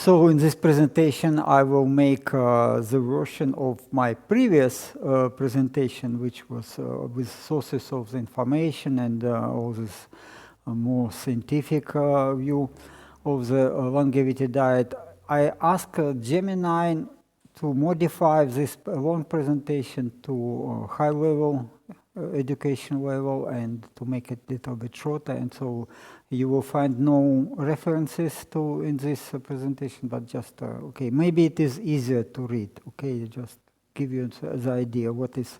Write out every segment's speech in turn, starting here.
So in this presentation, I will make the version of my previous presentation, which was with sources of the information and all this more scientific view of the longevity diet. I asked Gemini to modify this long presentation to high level, education level, and to make it a little bit shorter. And so you will find no references to in this presentation, but just, okay, maybe it is easier to read, okay, just give you the idea what is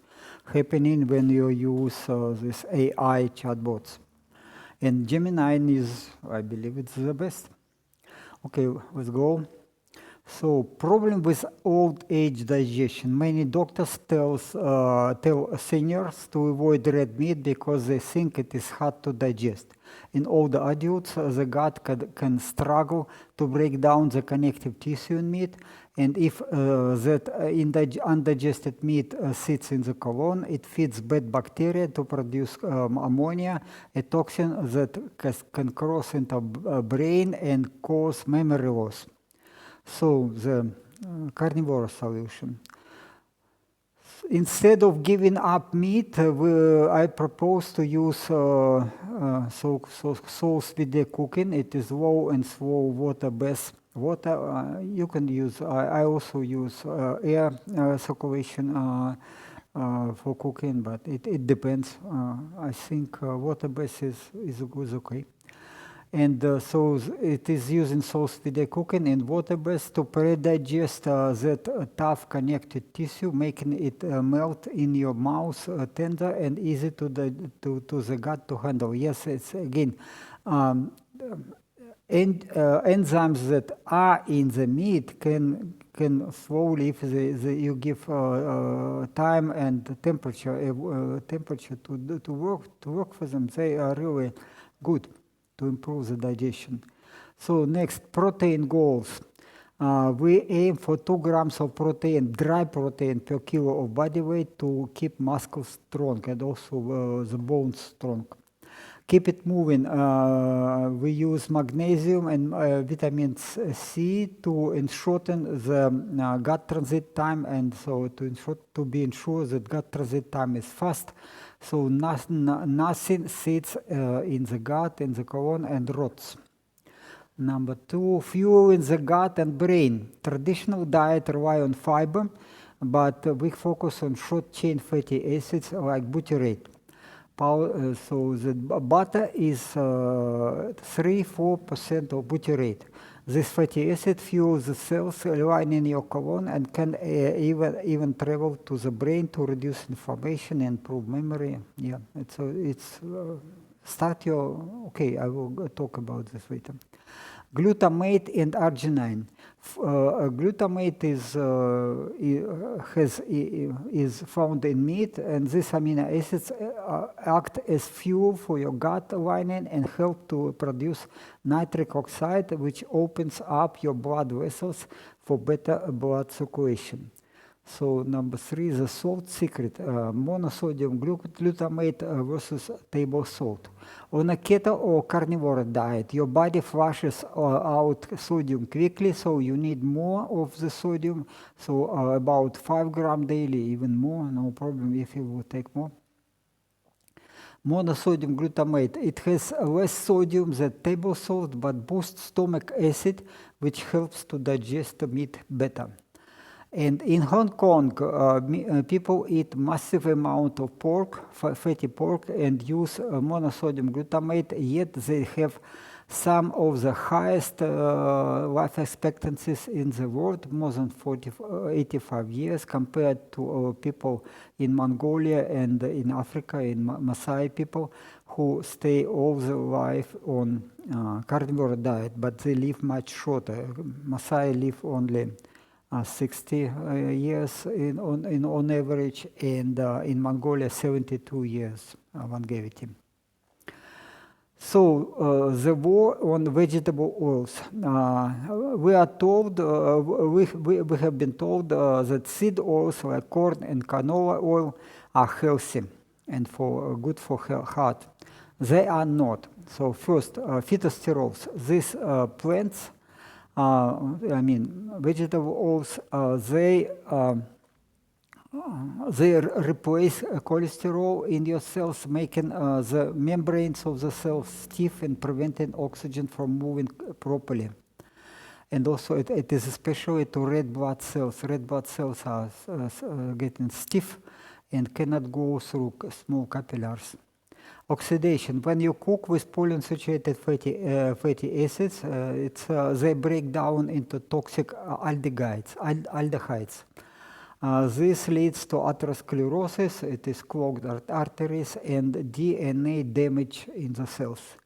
happening when you use this AI chatbots. And Gemini is, I believe it's the best. Okay, let's go. So, problem with old age digestion. Many doctors tell seniors to avoid red meat because they think it is hard to digest. In older adults, the gut can struggle to break down the connective tissue in meat, and if that undigested meat sits in the colon, it feeds bad bacteria to produce ammonia, a toxin that can cross into brain and cause memory loss. So the carnivore solution. Instead of giving up meat, I propose to use slow-speed cooking. It is low and slow water-based water. You can use. I also use air circulation for cooking, but it depends. I think water-based is okay. And so it is using slow-speed cooking and water-based to pre-digest that tough connected tissue, making it melt in your mouth, tender and easy to the gut to handle. Yes, it's again, enzymes that are in the meat can slowly, if you give time and temperature to work for them, they are really good to improve the digestion. So next, protein goals. We aim for 2 grams of protein, dry protein per kilo of body weight to keep muscles strong and also the bones strong. Keep it moving. We use magnesium and vitamin C to shorten the gut transit time, and so to be ensured that gut transit time is fast. So nothing sits in the gut, in the colon, and rots. Number 2, fuel in the gut and brain. Traditional diet rely on fiber, but we focus on short-chain fatty acids like butyrate. So the butter is 3-4% of butyrate. This fatty acid fuels the cells lining your colon and can even travel to the brain to reduce inflammation and improve memory. Yeah, it's start your. Okay, I will talk about this later. Glutamate and arginine. Glutamate is found in meat, and these amino acids act as fuel for your gut lining and help to produce nitric oxide, which opens up your blood vessels for better blood circulation. So number 3, the salt secret, monosodium glutamate versus table salt. On a keto or carnivore diet, your body flushes out sodium quickly, so you need more of the sodium, so about 5 grams daily, even more, no problem if you will take more. Monosodium glutamate, it has less sodium than table salt, but boosts stomach acid, which helps to digest the meat better. And in Hong Kong, people eat massive amount of pork, fatty pork, and use monosodium glutamate, yet they have some of the highest life expectancies in the world, more than 85 years, compared to people in Mongolia and in Africa, in Maasai people, who stay all their life on carnivore diet, but they live much shorter. Maasai live only 60 years on average, and in Mongolia 72 years longevity. So the war on vegetable oils. We are told, we have been told that seed oils like corn and canola oil are healthy and good for heart. They are not. So first, phytosterols. These plants I mean, vegetable oils, they replace cholesterol in your cells, making the membranes of the cells stiff and preventing oxygen from moving properly. And also it is especially to red blood cells. Red blood cells are getting stiff and cannot go through small capillaries. Oxidation. When you cook with polyunsaturated fatty acids, they break down into toxic aldehydes. This leads to atherosclerosis, it is clogged arteries, and DNA damage in the cells.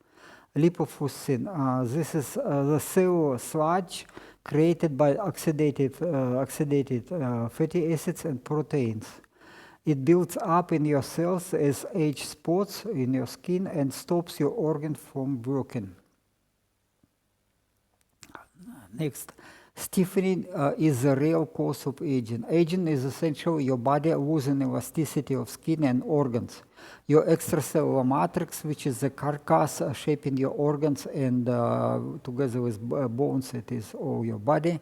Lipofuscin, this is the cellular sludge created by oxidated fatty acids and proteins. It builds up in your cells as age spots in your skin and stops your organ from working. Next. Stiffening is the real cause of aging. Aging is essentially your body losing elasticity of skin and organs. Your extracellular matrix, which is the carcass shaping your organs and together with bones, it is all your body,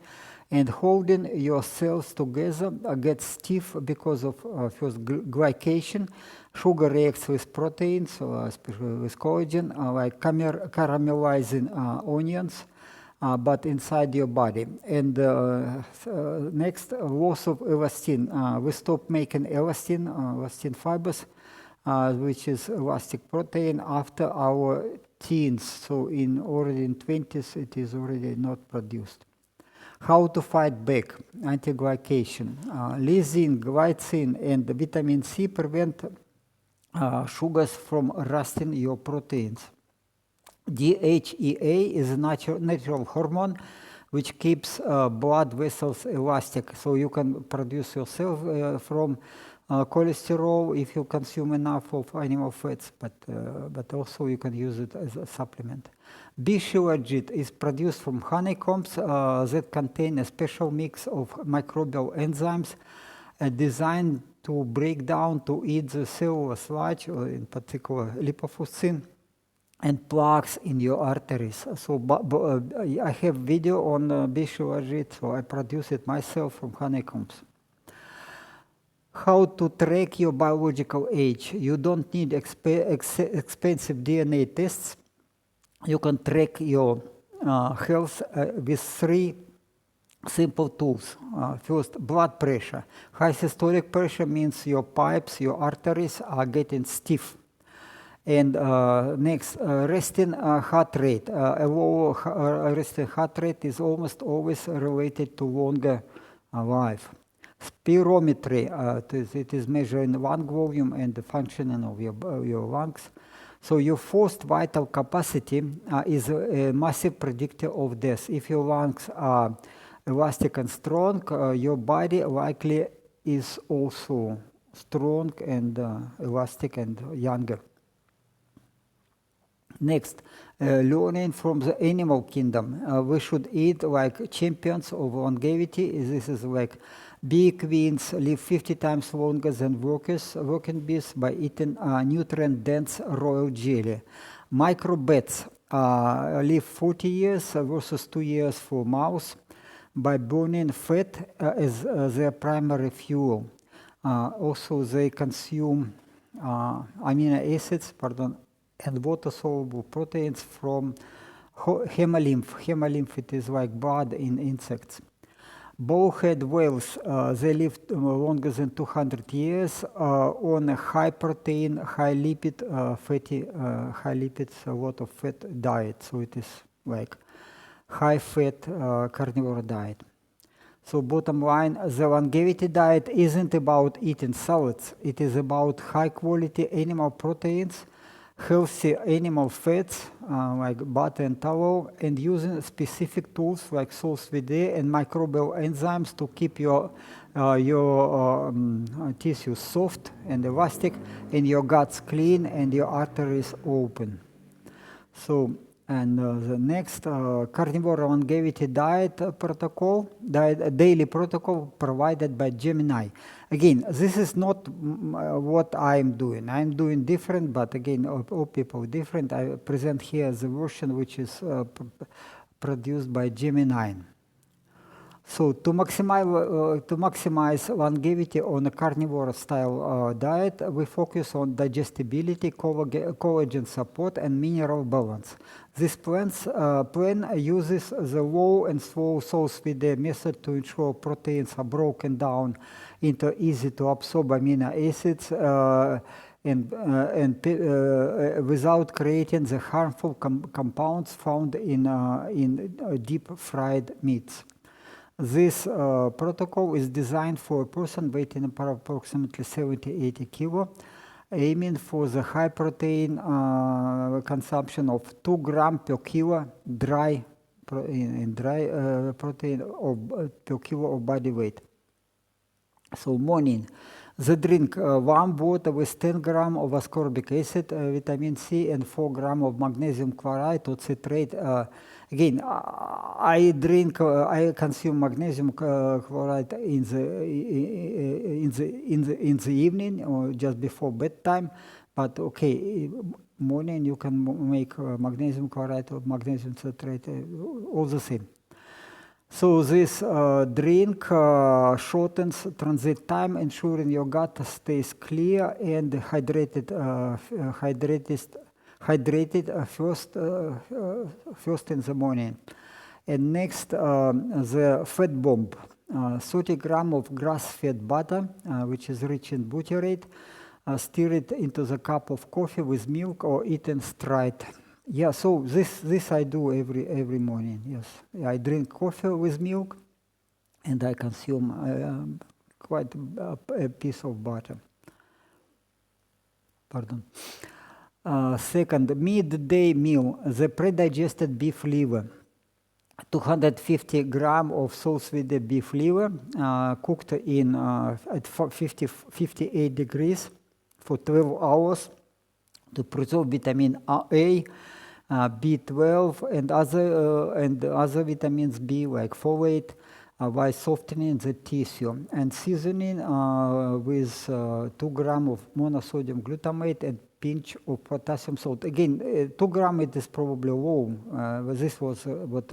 and holding your cells together gets stiff because of first glycation. Sugar reacts with proteins, especially with collagen, like caramelizing onions. But inside your body. And next, loss of elastin. We stop making elastin fibers, which is elastic protein, after our teens. So already in 20s, it is already not produced. How to fight back? Anti-glycation. Lysine, glycine, and vitamin C prevent sugars from rusting your proteins. DHEA is a natural hormone which keeps blood vessels elastic. So you can produce yourself from cholesterol if you consume enough of animal fats, but also you can use it as a supplement. B-shilajit is produced from honeycombs that contain a special mix of microbial enzymes designed to break down to eat the cellular sludge, or in particular lipofuscin, and plaques in your arteries. So I have video on B-shilajit, so I produce it myself from honeycombs. How to track your biological age? You don't need expensive DNA tests. You can track your health with 3 simple tools. First, blood pressure. High systolic pressure means your pipes, your arteries are getting stiff. And next, resting heart rate. A low resting heart rate is almost always related to longer life. Spirometry, it is measuring lung volume and the functioning of your lungs. So your forced vital capacity is a massive predictor of death. If your lungs are elastic and strong, your body likely is also strong and elastic and younger. Next, learning from the animal kingdom. We should eat like champions of longevity. This is like bee queens live 50 times longer than working bees by eating nutrient-dense royal jelly. Microbats live 40 years versus 2 years for mouse by burning fat as their primary fuel. Also, they consume amino acids, and water-soluble proteins from hemolymph. Hemolymph, it is like blood in insects. Bowhead whales, they live longer than 200 years on a high protein, high lipid, high lipids, a lot of fat diet. So it is like high fat carnivore diet. So bottom line, the longevity diet isn't about eating salads. It is about high quality animal proteins, healthy animal fats like butter and tallow, and using specific tools like sauce vide and microbial enzymes to keep your tissues soft and elastic, and your guts clean and your arteries open. So, and the next carnivore longevity diet protocol, daily protocol provided by Gemini. Again, this is not what I'm doing. I'm doing different, but again, all people different. I present here the version which is produced by Gemini. So to maximize longevity on a carnivore-style diet, we focus on digestibility, collagen support, and mineral balance. This plan uses the low and slow source feed method to ensure proteins are broken down into easy-to-absorb amino acids and without creating the harmful compounds found in deep-fried meats. This protocol is designed for a person weighing approximately 70-80 kilo, aiming for the high protein consumption of 2 grams per kilo dry protein per kilo of body weight. So morning, the drink warm water with 10 grams of ascorbic acid, vitamin C, and 4 grams of magnesium chloride or citrate. Again, I consume magnesium chloride in the evening or just before bedtime. But okay, morning you can make magnesium chloride or magnesium citrate, all the same. So this drink shortens transit time, ensuring your gut stays clear and hydrated first in the morning. And next, the fat bomb, 30 grams of grass-fed butter, which is rich in butyrate, stir it into the cup of coffee with milk or eaten straight. Yeah, so this I do every morning. Yes, I drink coffee with milk, and I consume quite a piece of butter. Pardon. Second, midday meal, the pre-digested beef liver. 250 grams of sous-vide beef liver, cooked at 58 degrees for 12 hours to preserve vitamin A, B12, and other vitamins B like folate, while softening the tissue, and seasoning with 2 grams of monosodium glutamate and pinch of potassium salt. Again, 2 grams it is probably low. This was what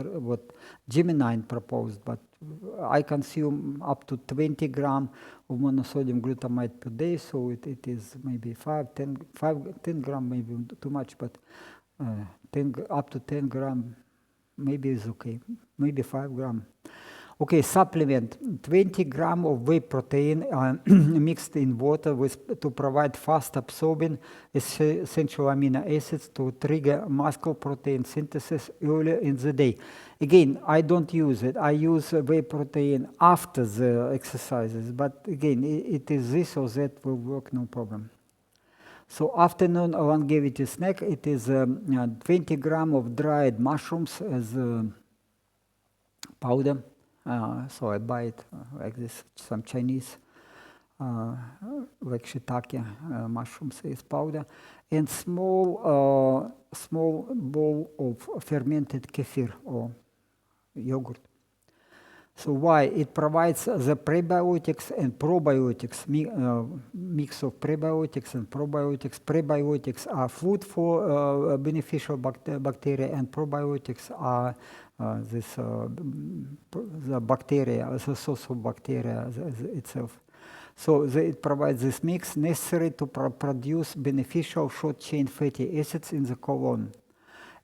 Gemini proposed, but I consume up to 20 grams of monosodium glutamate per day, so it is maybe 10 grams, maybe too much, but up to 10 grams maybe is okay, maybe 5 grams. Okay, supplement, 20 grams of whey protein mixed in water to provide fast absorbing essential amino acids to trigger muscle protein synthesis earlier in the day. Again, I don't use it. I use whey protein after the exercises, but again, it is this or that will work, no problem. So afternoon longevity snack, it is 20 grams of dried mushrooms as powder. So I buy it like this, some Chinese, like shiitake mushrooms is powder, and small bowl of fermented kefir or yogurt. So why? It provides the prebiotics and probiotics, mix of prebiotics and probiotics. Prebiotics are food for beneficial bacteria, and probiotics are the bacteria, the source of bacteria itself. So it provides this mix necessary to produce beneficial short-chain fatty acids in the colon.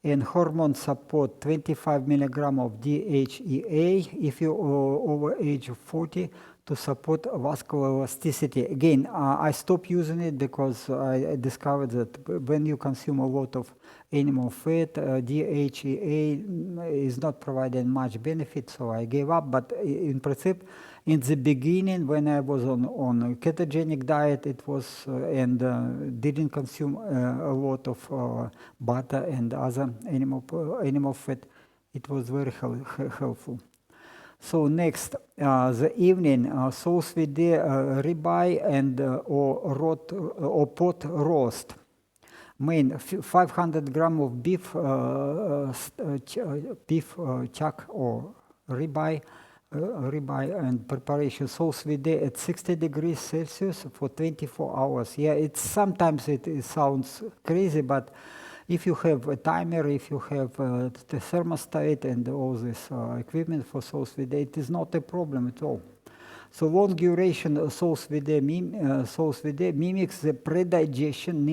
And hormone support 25 milligrams of DHEA if you're over age of 40 to support vascular elasticity. Again, I stopped using it because I discovered that when you consume a lot of animal fat, DHEA is not providing much benefit, so I gave up. But in principle, in the beginning, when I was on a ketogenic diet, it was and didn't consume a lot of butter and other animal fat, it was very helpful. So next, the evening, sauce with the ribeye and or pot roast. Main 500 grams of beef chuck or ribeye and preparation sauce vide at 60 degrees Celsius for 24 hours. Yeah, sometimes it sounds crazy, but If you have a timer, if you have the thermostat and all this equipment for SOS-VD, it is not a problem at all. So long duration SOS-VD mimics the predigestion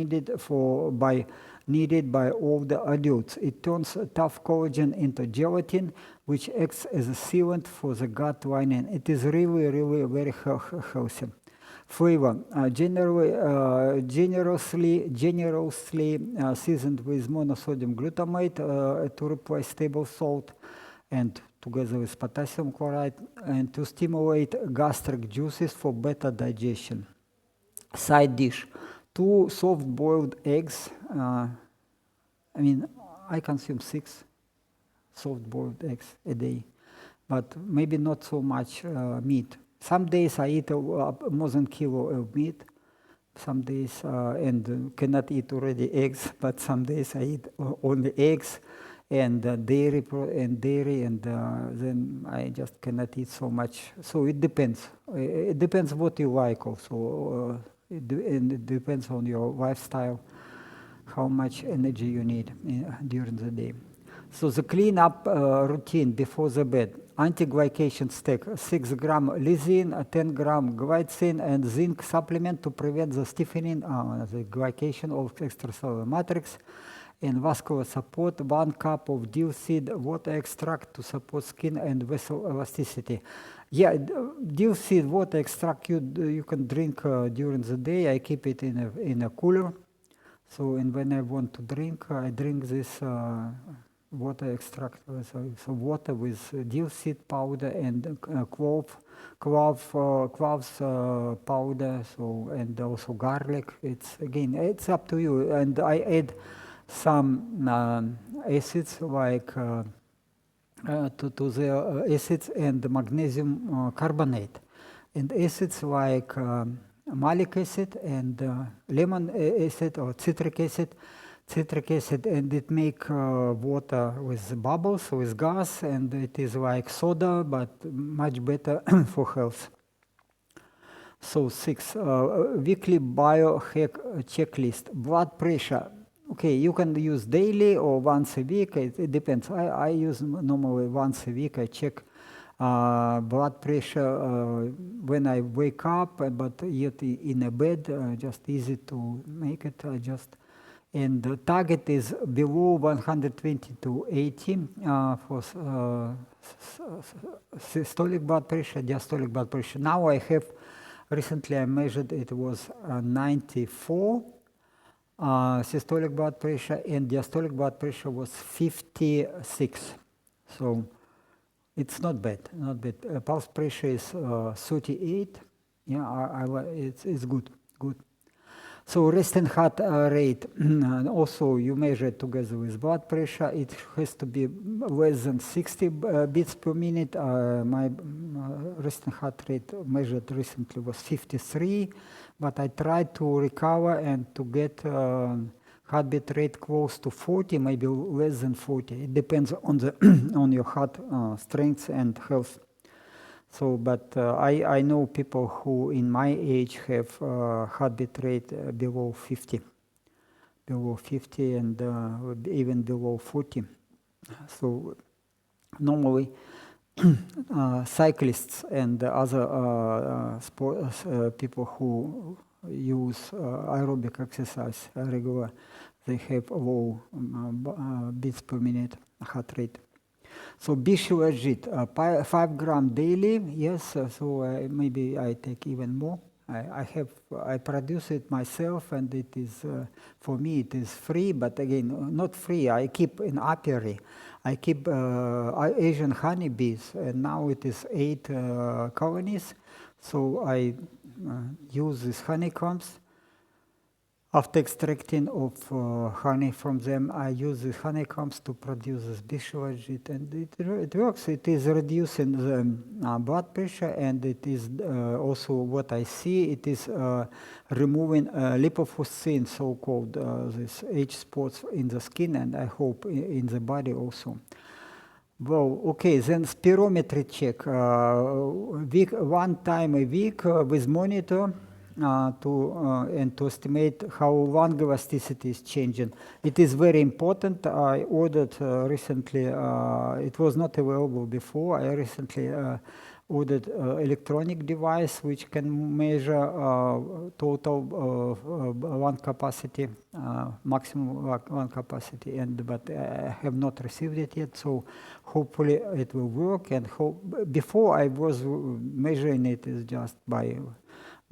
needed by all the adults. It turns tough collagen into gelatin, which acts as a sealant for the gut lining. It is really, really very healthy. Flavor, generously seasoned with monosodium glutamate to replace table salt, and together with potassium chloride, and to stimulate gastric juices for better digestion. Side dish, 2 soft-boiled eggs. I mean, I consume 6 soft-boiled eggs a day, but maybe not so much meat. Some days I eat more than a kilo of meat. Some days and cannot eat already eggs, but some days I eat only eggs and dairy, and then I just cannot eat so much. So it depends. It depends what you like also. It depends on your lifestyle, how much energy you need during the day. So the cleanup routine before the bed. Anti-glycation stack, 6 gram lysine, 10 gram glycine, and zinc supplement to prevent the stiffening, the glycation of extracellular matrix, and vascular support, 1 cup of dill seed water extract to support skin and vessel elasticity. Yeah, dill seed water extract you can drink during the day. I keep it in a cooler. So, and when I want to drink, I drink this water extract, so water with dill seed powder and cloves powder, so, and also garlic. It's up to you. And I add some acids like to the acids and magnesium carbonate, and acids like malic acid and lemon acid or citric acid, and it make water with bubbles, with gas, and it is like soda, but much better for health. So 6, weekly biohack checklist. Blood pressure. Okay, you can use daily or once a week. It depends. I use normally once a week. I check blood pressure when I wake up, but yet in a bed, just easy to make it. And the target is below 120 to 80 for systolic blood pressure, diastolic blood pressure. Now recently I measured, it was 94 systolic blood pressure, and diastolic blood pressure was 56. So it's not bad, not bad. Pulse pressure is 38. Yeah, it's good. So resting heart rate, also you measure it together with blood pressure. It has to be less than 60 beats per minute. My resting heart rate measured recently was 53, but I tried to recover and to get heartbeat rate close to 40, maybe less than 40. It depends on the on your heart strength and health. So, but I know people who in my age have heartbeat rate below 50, and even below 40. So normally cyclists and other people who use aerobic exercise regular, they have low beats per minute heart rate. So Bishwajit, 5 gram daily, yes, so maybe I take even more. I produce it myself, and it is, for me it is free, but again, not free. I keep in apiary. I keep Asian honeybees, and now it is 8 colonies. So I use these honeycombs. After extracting of honey from them, I use the honeycombs to produce this Bishwajit, and it works. It is reducing the blood pressure, and it is also what I see. It is removing lipofuscin, so-called these age spots in the skin, and I hope in the body also. Well, okay, then spirometry check. 1 time a week with monitor. to estimate how lung elasticity is changing. It is very important. I ordered recently, it was not available before, I recently ordered electronic device which can measure total lung capacity, maximum lung capacity, but I have not received it yet, so hopefully it will work. And before I was measuring it is just by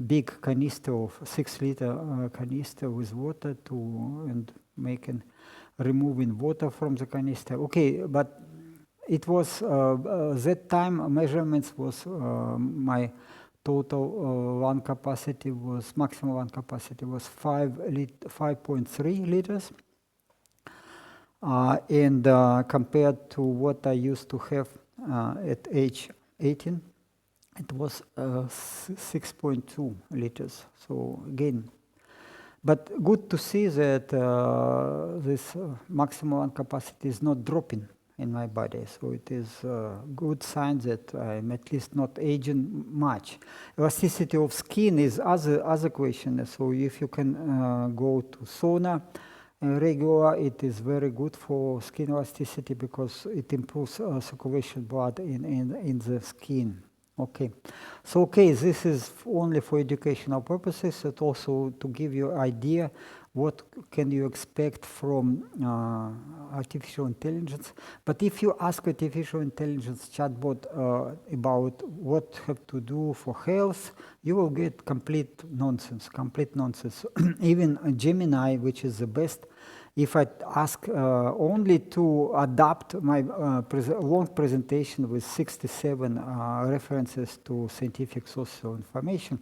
big canister of 6-liter canister with water and removing water from the canister. Okay, but it was that time measurements was my total lung capacity was maximum lung capacity was 5.3 liters, and compared to what I used to have at age 18, it was 6.2 liters. So again, but good to see that this maximum lung capacity is not dropping in my body. So it is a good sign that I'm at least not aging much. Elasticity of skin is other question. So if you can go to sauna regular, it is very good for skin elasticity because it improves circulation blood in the skin. Okay, so this is only for educational purposes, and also to give you an idea what can you expect from artificial intelligence. But if you ask artificial intelligence chatbot about what have to do for health, you will get complete nonsense. Even Gemini, which is the best, if I ask only to adapt my long presentation with 67 references to scientific sources of information,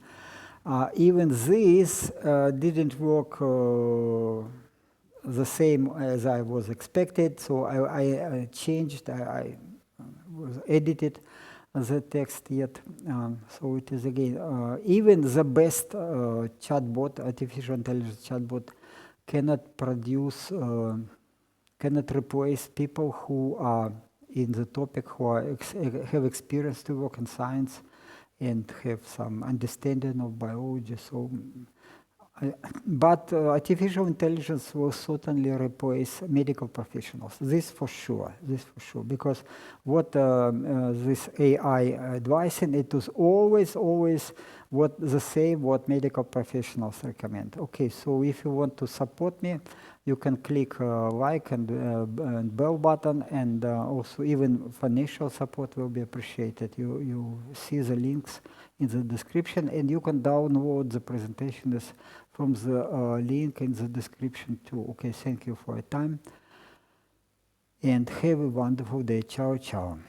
even this didn't work the same as I was expected. So I changed, I was edited the text yet. So it is again, even the best chatbot, artificial intelligence chatbot, cannot replace people who are in the topic, who have experience to work in science and have some understanding of biology. So, but artificial intelligence will certainly replace medical professionals. This for sure, because what this AI advising, it is always what the same what medical professionals recommend. Okay, so if you want to support me, you can click like and bell button, and also even financial support will be appreciated. You see the links in the description, and you can download the presentations from the link in the description too. Okay, thank you for your time, and have a wonderful day. Ciao, ciao.